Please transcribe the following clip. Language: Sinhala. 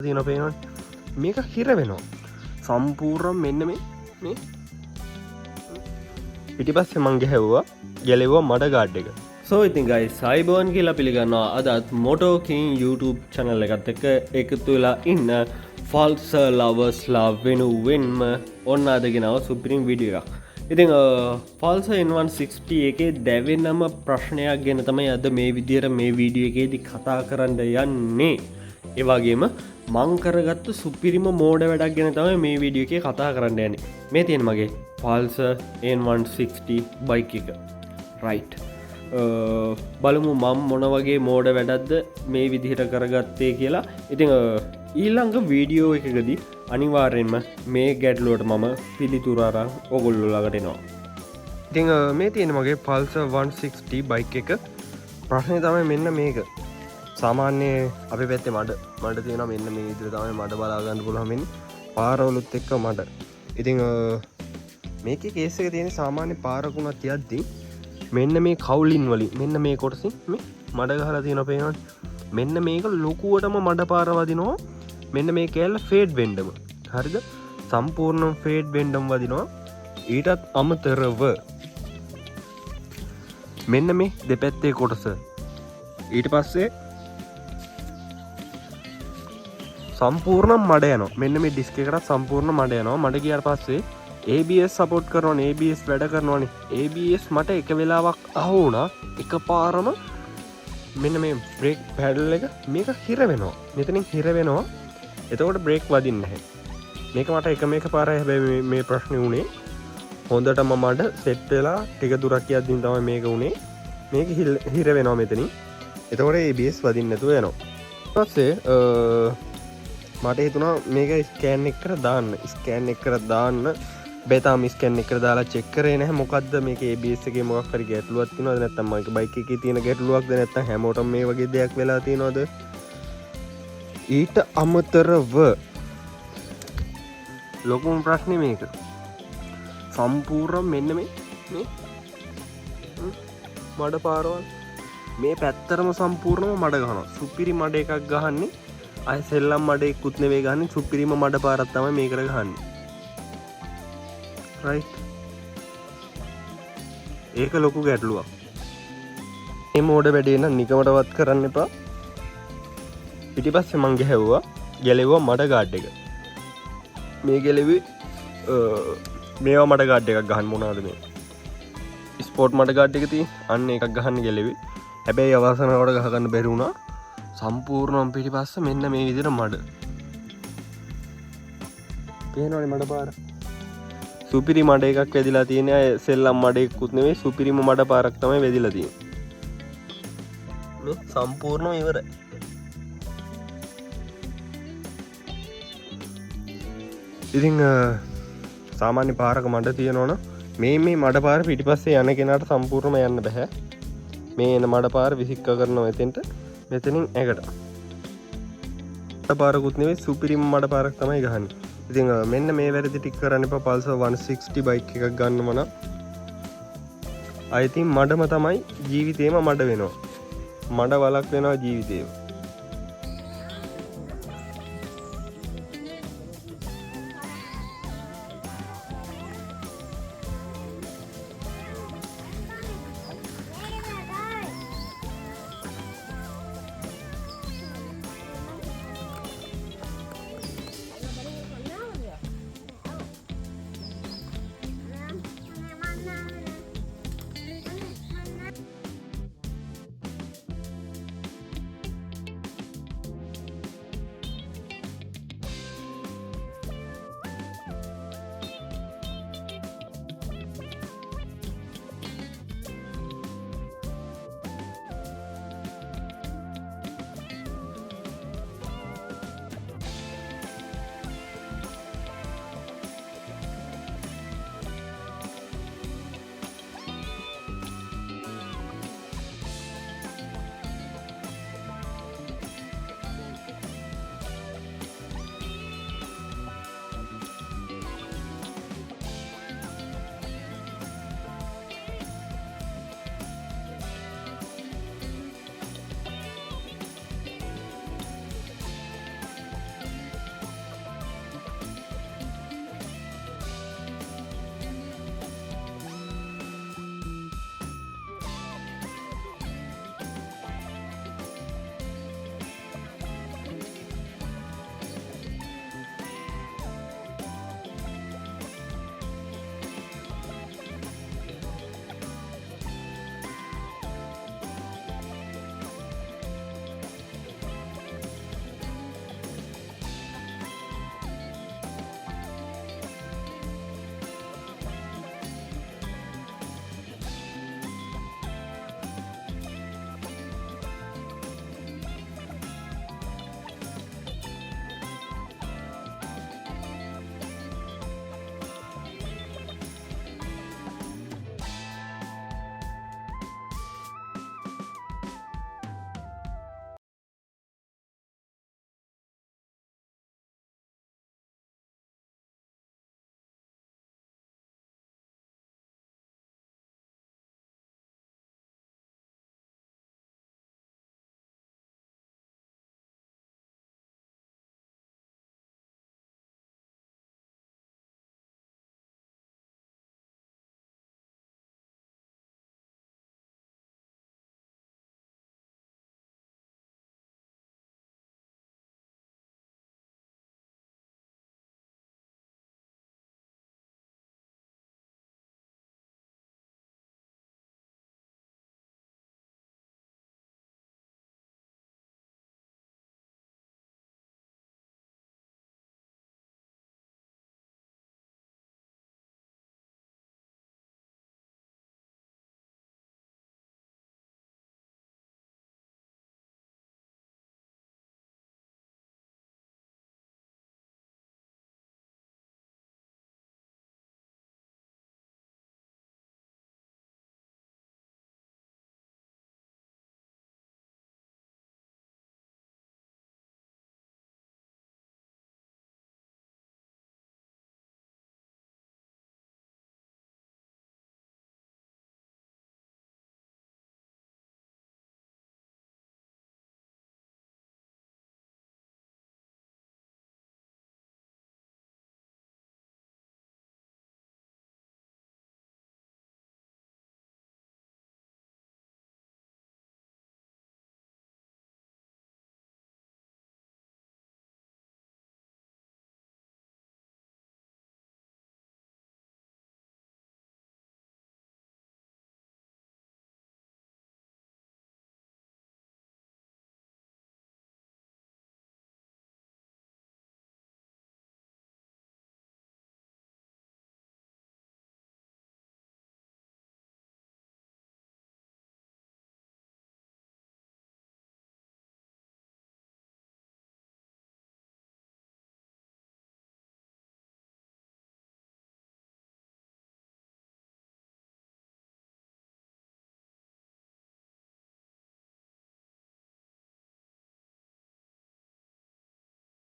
තියෙන පේනවා මේක හිර වෙනවා සම්පූර්ණ මෙන්න මේ පිටිපස්සේ මං ගැහැව්වා ගැලෙව්වා මඩ ගාඩ් එක. සෝ ඉතින් ගයිස් සයිබෝන් කියලා පිළිගන්නවා අදත් මොටෝ කින් YouTube channel එකත් එක්ක එකතු වෙලා ඉන්න ෆාල්ස් ලවර්ස්ලා වෙනුවෙන්ම ඔන්න අද ගෙනාව සුපිරිම වීඩියෝ එකක්. ඉතින් ෆාල්ස් N160 එකේ දැවෙනම ප්‍රශ්නයක් ගැන තමයි අද මේ විදියට මේ වීඩියෝ එකේදී කතා කරන්න යන්නේ. ඒ වගේම මං කරගත්තු සුපිරිම මෝඩ වැඩක් ගැන තමයි මේ වීඩියෝ එකේ කතා කරන්න යන්නේ. මේ තියෙන මගේ ෆාල්ස් N160 බයික් එක. රයිට්. බලමු මම මොන වගේ මෝඩ වැඩක්ද මේ විදිහට කරගත්තේ කියලා. ඉතින් ඊළඟ වීඩියෝ එකකදී අනිවාර්යෙන්ම මේ ගැටලුවට මම පිළිතුර අරන් ඔයගොල්ලෝ ළඟට එනවා. ඉතින් මේ තියෙන මගේ Pulsar 160 බයික් එක. ප්‍රශ්නේ තමයි මෙන්න මේක. සාමාන්‍ය අපේ පැත්තේ මඩ තියෙනවා මෙන්න මේ විදිහට තමයි මඩ බලා ගන්න පුළුවන් මෙන්න පාරවලුත් එක්ක මඩ. ඉතින් මේකේ කේස් එක තියෙන සාමාන්‍ය පාරකුණක් තියද්දී මෙන්න මේ කවුලින් වලින් මෙන්න මේ කොටසින් මේ මඩ ගහලා තියෙනවා පේනවනේ. මෙන්න මේක ලොකුවටම මඩ පාර වදිනවා. මෙන්න මේ කෑල්ල ෆේඩ් වෙන්නම. හරිද? සම්පූර්ණ ෆේඩ් වෙන්නම වදිනවා. ඊටත් අමතරව මෙන්න මේ දෙපැත්තේ කොටස ඊට පස්සේ සම්පූර්ණ මඩ යනවා. මෙන්න මේ ඩිස්ක් එකට සම්පූර්ණ මඩ යනවා. මඩ ගියාට පස්සේ ABS සපෝට් කරනවනේ. ABS වැඩ කරනවනේ. ABS මට එක වෙලාවක් අහු වුණා. එකපාරම මෙන්න මේ බ්‍රේක් පැඩල් එක මේක හිර වෙනවා. මෙතනින් හිර වෙනවා. එතකොට බ්‍රේක් වදින්නේ නැහැ. මේක මට එක පාරයි හැබැයි මේ ප්‍රශ්නේ උනේ. හොඳටම මඩ සෙට් වෙලා ටික දුරක් යද්දී තමයි මේක උනේ. මේක හිර වෙනවා මෙතනින්. එතකොට ABS වදින්න නැතුව යනවා. ඊට පස්සේ මට හිතුණා මේක ස්කෑන් එක කර දාන්න. ස්කෑන් එක කර දාන්න. බෙතාම ස්කෑන් එක කර දාලා චෙක් කරේ නැහැ මොකද්ද මේකේ ABS එකේ මොකක් හරි ගැටලුවක් තියෙනවද නැත්නම් මගේ බයික් එකේ තියෙන ගැටලුවක්ද නැත්නම් හැමෝටම මේ වගේ දෙයක් වෙලා තියෙනවද? ඊට අමතරව ලොකුම ප්‍රශ්නේ මේක. සම්පූර්ණ මෙන්න මේ මඩ පාරවල් මේ පැත්තරම සම්පූර්ණම මඩ ගහනවා. සුපිරි මඩ එකක් ගහන්නේ. අය සෙල්ලම් මඩ එක්කුත් නෙවෙයි ගහන්නේ. සුපිරිම මඩ පාරක් තමයි මේකට ගහන්නේ. රයිට්. ඒක ලොකු ගැටලුවක්. මේ මෝඩ වැඩේ නම් නිකමටවත් කරන්න එපා. පිටිපස්සේ මං ගැහැව්වා ගැලෙව්වා මඩ ගාඩ් එක. මේ ගැලෙවි මේවා මඩ ගාඩ් එකක් ගහන්න මොනවද මේ? ස්පෝර්ට් මඩ ගාඩ් එක තියෙන අන්න එකක් ගහන්න ගැලෙවි. හැබැයි අවසානවට ගහ ගන්න බැරි වුණා. සම්පූර්ණම පිටිපස්ස මෙන්න මේ විදිහට මඩ. පේනවනේ මඩ පාර. සුපිරි මඩ එකක් වැදිලා තියෙන අය සෙල්ලම් මඩ එකකුත් නෙවෙයි සුපිරිම මඩ පාරක් තමයි වැදිලා තියෙන්නේ. මේ සම්පූර්ණම ඉවරයි. ඉතින් සාමාන්‍ය පාරක මඩ තියෙනවනම් මේ මඩ පාර පිටිපස්සේ යන කෙනාට සම්පූර්ණම යන්න බෑ. මේ එන මඩ පාර විසික්ක කරනවා එතෙන්ට මෙතනින් ඇකට. මඩ පාරකුත් නෙවෙයි සුපිරිම මඩ පාරක් තමයි ගහන්නේ. ඉතින් මෙන්න මේ වැරදි ටික කරන්න එපා. Pulsar 160 බයික් එකක් ගන්නම නම් I think මඩම තමයි ජීවිතේම මඩ වෙනවා. මඩ වලක් වෙනවා ජීවිතේම.